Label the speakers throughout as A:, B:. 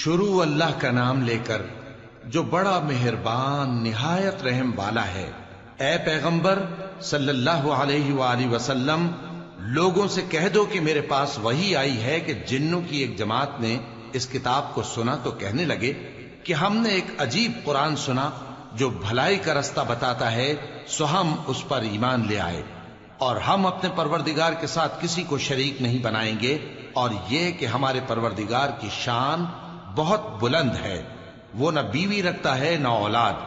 A: شروع اللہ کا نام لے کر جو بڑا مہربان نہایت رحم والا ہے۔ اے پیغمبر صلی اللہ علیہ وآلہ وسلم، لوگوں سے کہہ دو کہ میرے پاس وحی آئی ہے کہ جنوں کی ایک جماعت نے اس کتاب کو سنا تو کہنے لگے کہ ہم نے ایک عجیب قرآن سنا جو بھلائی کا رستہ بتاتا ہے، سو ہم اس پر ایمان لے آئے، اور ہم اپنے پروردگار کے ساتھ کسی کو شریک نہیں بنائیں گے، اور یہ کہ ہمارے پروردگار کی شان بہت بلند ہے، وہ نہ بیوی رکھتا ہے نہ اولاد،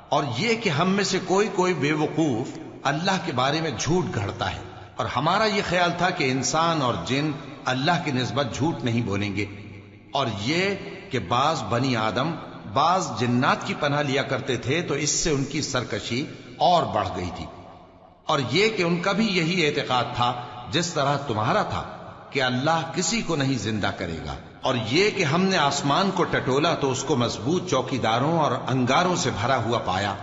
A: اور یہ کہ ہم میں سے کوئی بے وقوف اللہ کے بارے میں جھوٹ گھڑتا ہے، اور ہمارا یہ خیال تھا کہ انسان اور جن اللہ کی نسبت جھوٹ نہیں بولیں گے، اور یہ کہ بعض بنی آدم بعض جنات کی پناہ لیا کرتے تھے تو اس سے ان کی سرکشی اور بڑھ گئی تھی، اور یہ کہ ان کا بھی یہی اعتقاد تھا جس طرح تمہارا تھا کہ اللہ کسی کو نہیں زندہ کرے گا، اور یہ کہ ہم نے آسمان کو ٹٹولا تو اس کو مضبوط چوکیداروں اور انگاروں سے بھرا ہوا پایا،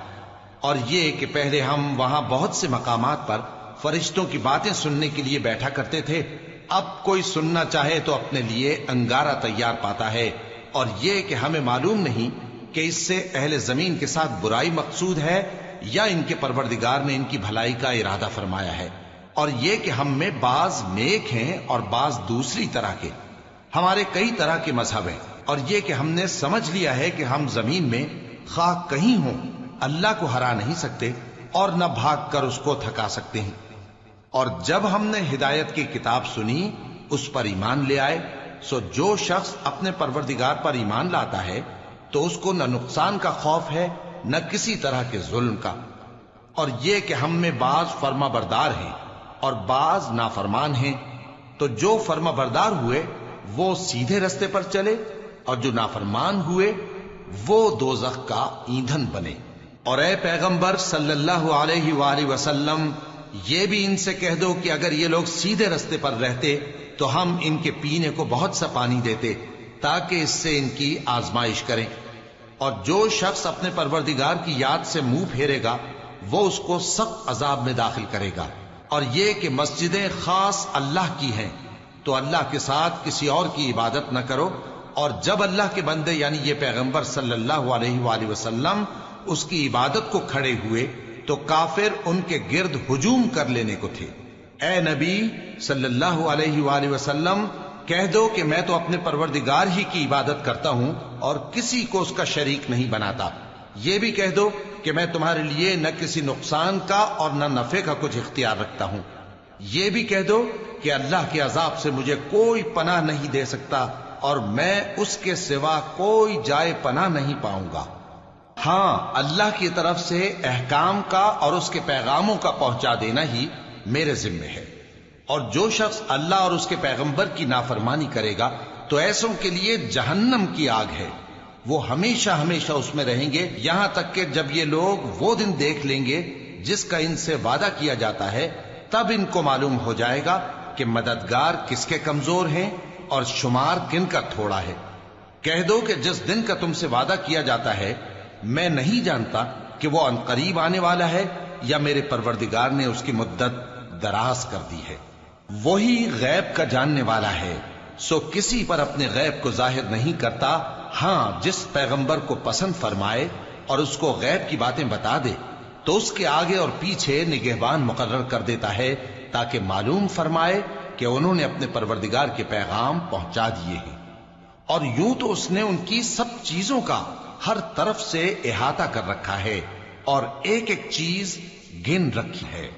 A: اور یہ کہ پہلے ہم وہاں بہت سے مقامات پر فرشتوں کی باتیں سننے کے لیے بیٹھا کرتے تھے، اب کوئی سننا چاہے تو اپنے لیے انگارہ تیار پاتا ہے، اور یہ کہ ہمیں معلوم نہیں کہ اس سے اہل زمین کے ساتھ برائی مقصود ہے یا ان کے پروردگار نے ان کی بھلائی کا ارادہ فرمایا ہے، اور یہ کہ ہم میں بعض نیک ہیں اور بعض دوسری طرح کے، ہمارے کئی طرح کے مذہب ہیں، اور یہ کہ ہم نے سمجھ لیا ہے کہ ہم زمین میں خواہ کہیں ہوں اللہ کو ہرا نہیں سکتے اور نہ بھاگ کر اس کو تھکا سکتے ہیں، اور جب ہم نے ہدایت کی کتاب سنی اس پر ایمان لے آئے، سو جو شخص اپنے پروردگار پر ایمان لاتا ہے تو اس کو نہ نقصان کا خوف ہے نہ کسی طرح کے ظلم کا، اور یہ کہ ہم میں بعض فرما بردار ہیں اور بعض نافرمان ہیں، تو جو فرما بردار ہوئے وہ سیدھے رستے پر چلے، اور جو نافرمان ہوئے وہ دوزخ کا ایندھن بنے۔ اور اے پیغمبر صلی اللہ علیہ وآلہ وسلم، یہ بھی ان سے کہہ دو کہ اگر یہ لوگ سیدھے رستے پر رہتے تو ہم ان کے پینے کو بہت سا پانی دیتے تاکہ اس سے ان کی آزمائش کریں، اور جو شخص اپنے پروردگار کی یاد سے منہ پھیرے گا وہ اس کو سخت عذاب میں داخل کرے گا، اور یہ کہ مسجدیں خاص اللہ کی ہیں تو اللہ کے ساتھ کسی اور کی عبادت نہ کرو، اور جب اللہ کے بندے یعنی یہ پیغمبر صلی اللہ علیہ وآلہ وسلم اس کی عبادت کو کھڑے ہوئے تو کافر ان کے گرد ہجوم کر لینے کو تھے۔ اے نبی صلی اللہ علیہ وآلہ وسلم، کہہ دو کہ میں تو اپنے پروردگار ہی کی عبادت کرتا ہوں اور کسی کو اس کا شریک نہیں بناتا، یہ بھی کہہ دو کہ میں تمہارے لیے نہ کسی نقصان کا اور نہ نفع کا کچھ اختیار رکھتا ہوں، یہ بھی کہہ دو کہ اللہ کے عذاب سے مجھے کوئی پناہ نہیں دے سکتا اور میں اس کے سوا کوئی جائے پناہ نہیں پاؤں گا، ہاں اللہ کی طرف سے احکام کا اور اس کے پیغاموں کا پہنچا دینا ہی میرے ذمہ ہے، اور جو شخص اللہ اور اس کے پیغمبر کی نافرمانی کرے گا تو ایسوں کے لیے جہنم کی آگ ہے، وہ ہمیشہ ہمیشہ اس میں رہیں گے، یہاں تک کہ جب یہ لوگ وہ دن دیکھ لیں گے جس کا ان سے وعدہ کیا جاتا ہے، تب ان کو معلوم ہو جائے گا کہ مددگار کس کے کمزور ہیں اور شمار کن کا تھوڑا ہے۔ کہہ دو کہ جس دن کا تم سے وعدہ کیا جاتا ہے میں نہیں جانتا کہ وہ عنقریب آنے والا ہے یا میرے پروردگار نے اس کی مدت دراز کر دی ہے، وہی غیب کا جاننے والا ہے، سو کسی پر اپنے غیب کو ظاہر نہیں کرتا، ہاں جس پیغمبر کو پسند فرمائے اور اس کو غیب کی باتیں بتا دے تو اس کے آگے اور پیچھے نگہبان مقرر کر دیتا ہے تاکہ معلوم فرمائے کہ انہوں نے اپنے پروردگار کے پیغام پہنچا دیے ہیں، اور یوں تو اس نے ان کی سب چیزوں کا ہر طرف سے احاطہ کر رکھا ہے اور ایک ایک چیز گن رکھی ہے۔